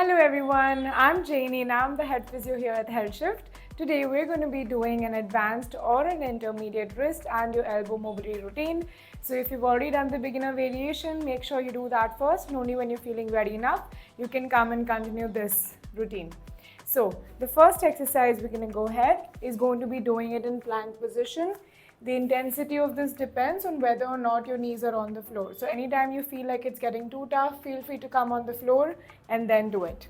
Hello everyone, I'm Janie and I'm the head physio here at Healthshift. Today we're going to be doing an advanced or an intermediate wrist and your elbow mobility routine. So if you've already done the beginner variation, make sure you do that first and only when you're feeling ready enough, you can come and continue this routine. So the first exercise we're going to go ahead is going to be doing it in plank position. The intensity of this depends on whether or not your knees are on the floor. So anytime you feel like it's getting too tough, feel free to come on the floor and then do it.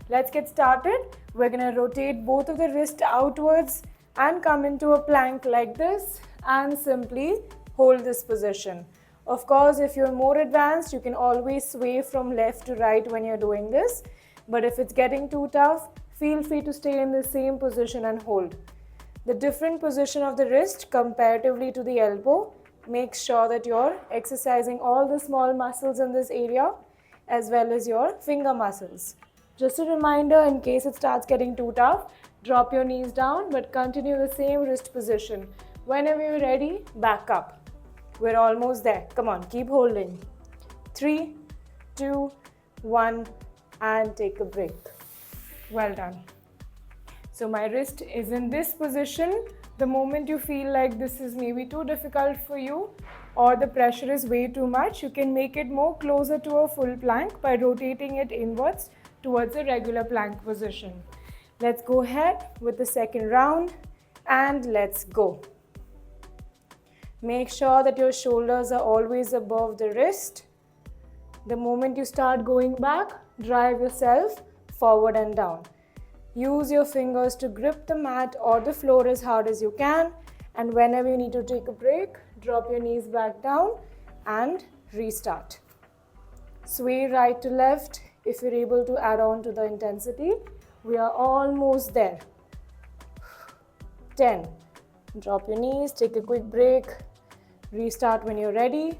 Let's get started. We're going to rotate both of the wrists outwards and come into a plank like this and simply hold this position. Of course, if you're more advanced, you can always sway from left to right when you're doing this. But if it's getting too tough, feel free to stay in the same position and hold. The different position of the wrist comparatively to the elbow makes sure that you're exercising all the small muscles in this area as well as your finger muscles. Just a reminder, in case it starts getting too tough, drop your knees down but continue the same wrist position. Whenever you're ready, back up. We're almost there. Come on, keep holding. 3, 2, 1 and take a break. Well done. So my wrist is in this position. The moment you feel like this is maybe too difficult for you or the pressure is way too much, you can make it more closer to a full plank by rotating it inwards towards a regular plank position. Let's go ahead with the second round and let's go. Make sure that your shoulders are always above the wrist. The moment you start going back, drive yourself forward and down. Use your fingers to grip the mat or the floor as hard as you can, and whenever you need to take a break, drop your knees back down and restart. Sway right to left if you're able to add on to the intensity. We are almost there. 10. Drop your knees, take a quick break, restart when you're ready.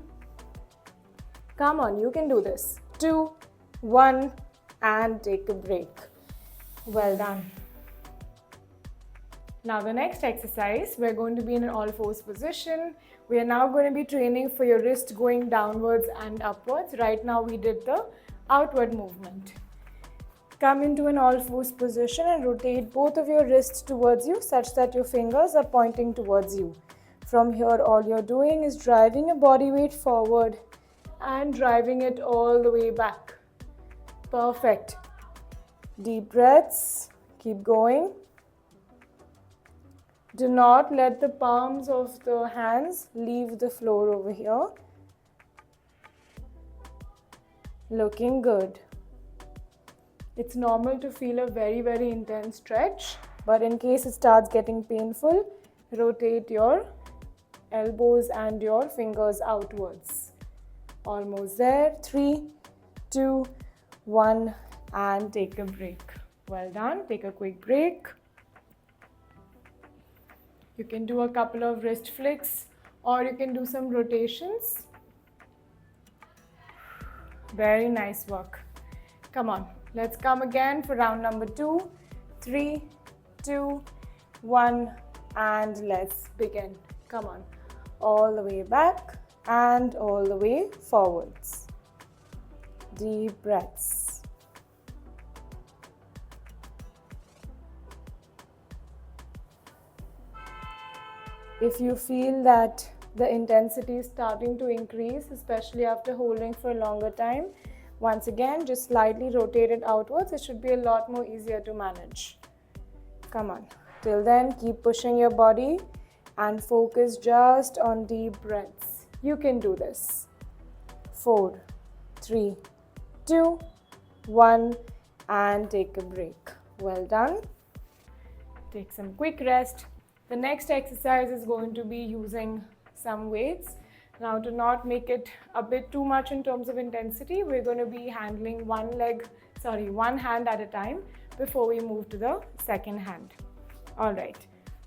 Come on, you can do this. 2, 1 and take a break. Well done. Now the next exercise, we're going to be in an all fours position. We are now going to be training for your wrist going downwards and upwards. Right now we did the outward movement. Come into an all fours position and rotate both of your wrists towards you such that your fingers are pointing towards you. From here, all you're doing is driving your body weight forward and driving it all the way back. Perfect. Deep breaths, keep going. Do not let the palms of the hands leave the floor over here. Looking good. It's normal to feel a very intense stretch, but in case it starts getting painful, rotate your elbows and your fingers outwards. Almost there. 3, 2, 1 and take a break. Well done. Take a quick break. You can do a couple of wrist flicks or you can do some rotations. Very nice work. Come on, let's come again for round number 2. 3, 2, 1 and let's begin. Come on, all the way back and all the way forwards. Deep breaths. If you feel that the intensity is starting to increase, especially after holding for a longer time, once again, just slightly rotate it outwards. It should be a lot more easier to manage. Come on. Till then, keep pushing your body and focus just on deep breaths. You can do this. 4, 3, 2, 1 and take a break. Well done. Take some quick rest. The next exercise is going to be using some weights. Now to not make it a bit too much in terms of intensity, we're going to be handling one hand at a time before we move to the second hand. Alright,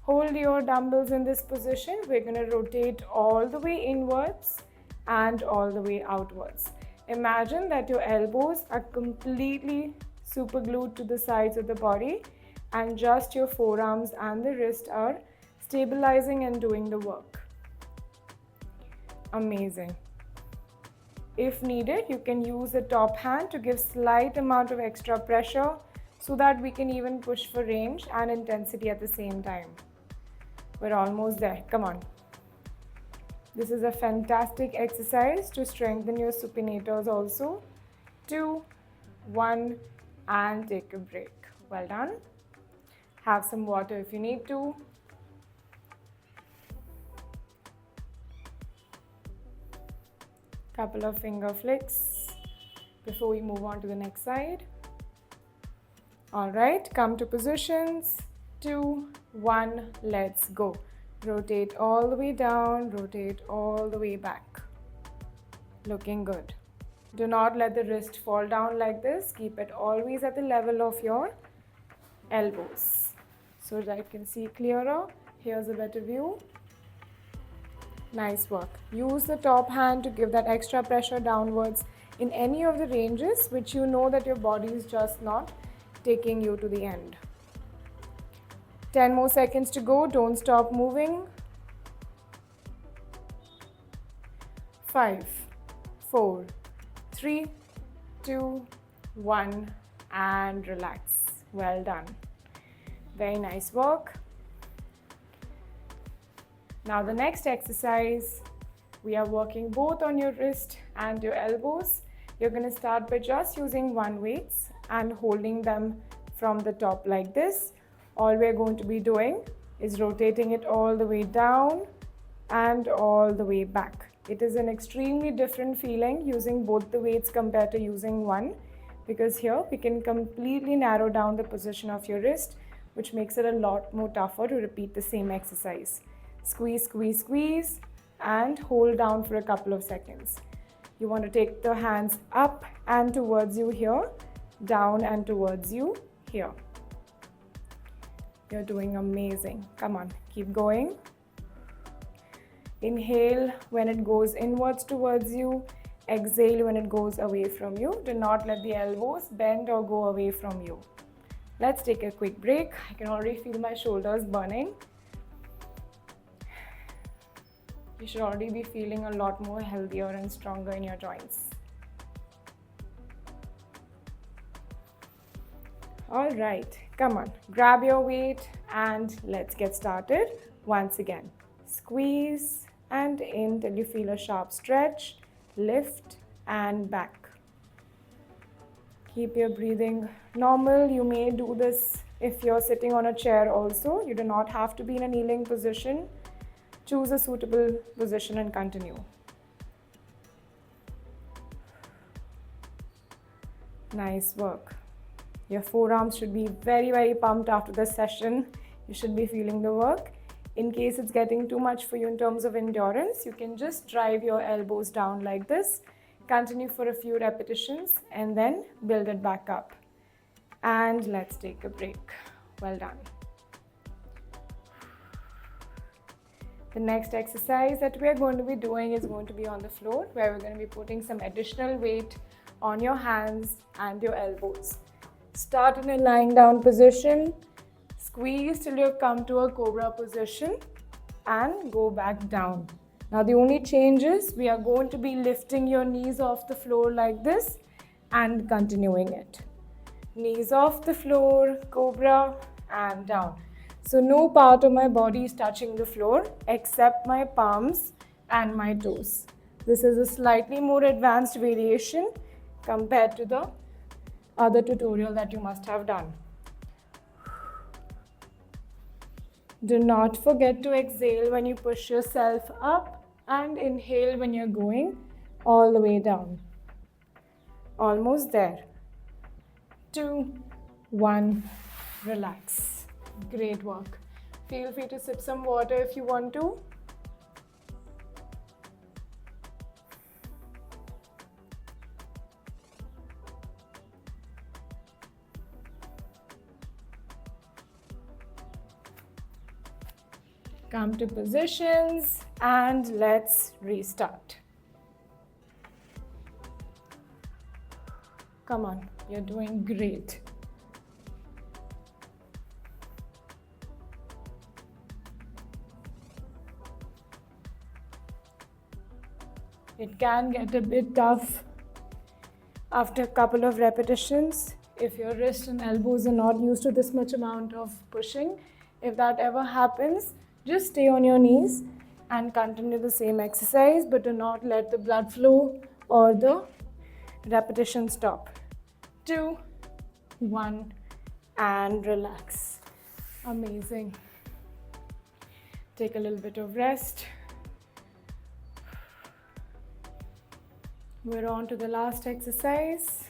hold your dumbbells in this position. We're going to rotate all the way inwards and all the way outwards. Imagine that your elbows are completely super glued to the sides of the body and just your forearms and the wrist are stabilizing and doing the work. Amazing. If needed, you can use the top hand to give slight amount of extra pressure so that we can even push for range and intensity at the same time. We're almost there. Come on. This is a fantastic exercise to strengthen your supinators also. 2, 1, and take a break. Well done. Have some water if you need to. Couple of finger flicks before we move on to the next side. All right, come to positions. 2, 1, let's go. Rotate all the way down, rotate all the way back. Looking good. Do not let the wrist fall down like this. Keep it always at the level of your elbows so that I can see clearer. Here's a better view. Nice work. Use the top hand to give that extra pressure downwards in any of the ranges which you know that your body is just not taking you to the end. 10 more seconds to go. Don't stop moving. 5, 4, 3, 2, 1, and relax. Well done. Very nice work. Now the next exercise, we are working both on your wrist and your elbows. You're going to start by just using one weights and holding them from the top like this. All we're going to be doing is rotating it all the way down and all the way back. It is an extremely different feeling using both the weights compared to using one, because here we can completely narrow down the position of your wrist, which makes it a lot more tougher to repeat the same exercise. Squeeze, squeeze, squeeze, and hold down for a couple of seconds. You want to take the hands up and towards you here, down and towards you here. You're doing amazing. Come on, keep going. Inhale when it goes inwards towards you. Exhale when it goes away from you. Do not let the elbows bend or go away from you. Let's take a quick break. I can already feel my shoulders burning. You should already be feeling a lot more healthier and stronger in your joints. All right, come on, grab your weight and let's get started. Once again, squeeze and in till you feel a sharp stretch, lift and back. Keep your breathing normal. You may do this if you're sitting on a chair also. You do not have to be in a kneeling position. Choose a suitable position and continue. Nice work. Your forearms should be very, very pumped after this session. You should be feeling the work. In case it's getting too much for you in terms of endurance, you can just drive your elbows down like this. Continue for a few repetitions and then build it back up. And let's take a break. Well done. The next exercise that we are going to be doing is going to be on the floor, where we're going to be putting some additional weight on your hands and your elbows. Start in a lying down position, squeeze till you've come to a cobra position and go back down. Now the only change is we are going to be lifting your knees off the floor like this and continuing it. Knees off the floor, cobra and down. So no part of my body is touching the floor except my palms and my toes. This is a slightly more advanced variation compared to the other tutorial that you must have done. Do not forget to exhale when you push yourself up and inhale when you're going all the way down. Almost there. 2, 1, relax. Great work. Feel free to sip some water if you want to. Come to positions and let's restart. Come on, you're doing great. It can get a bit tough after a couple of repetitions. If your wrists and elbows are not used to this much amount of pushing, if that ever happens, just stay on your knees and continue the same exercise, but do not let the blood flow or the repetition stop. 2, 1, and relax. Amazing. Take a little bit of rest. We're on to the last exercise.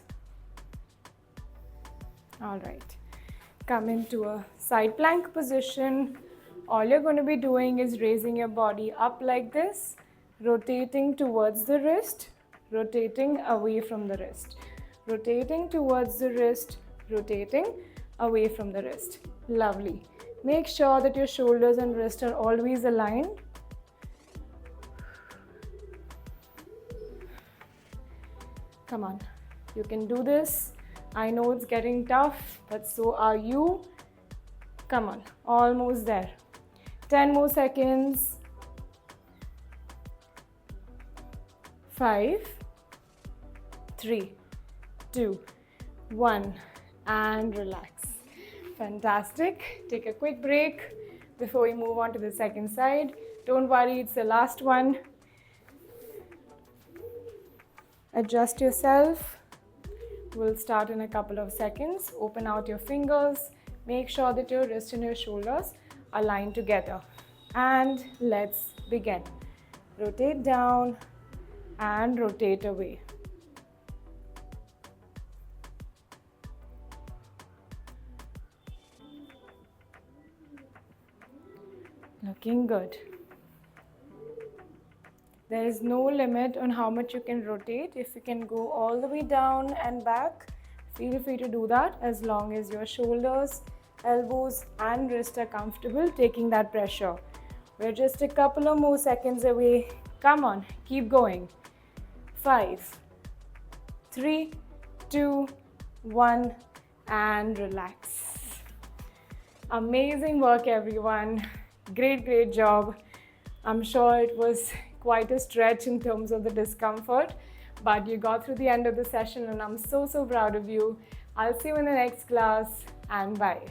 All right. Come into a side plank position. All you're going to be doing is raising your body up like this, rotating towards the wrist, rotating away from the wrist, rotating towards the wrist, rotating away from the wrist. Lovely. Make sure that your shoulders and wrist are always aligned. Come on, you can do this. I know it's getting tough, but so are you. Come on, almost there. 10 more seconds. 5, 3, 2, 1, and relax. Fantastic. Take a quick break before we move on to the second side. Don't worry, it's the last one. Adjust yourself. We'll start in a couple of seconds. Open out your fingers. Make sure that your wrist and your shoulders align together. And let's begin. Rotate down and rotate away. Looking good. There is no limit on how much you can rotate. If you can go all the way down and back, feel free to do that as long as your shoulders, elbows and wrists are comfortable taking that pressure. We're just a couple of more seconds away. Come on, keep going. 5, 3, 2, 1, and relax. Amazing work, everyone. Great job. I'm sure it was quite a stretch in terms of the discomfort, but you got through the end of the session and I'm so proud of you. I'll see you in the next class and bye.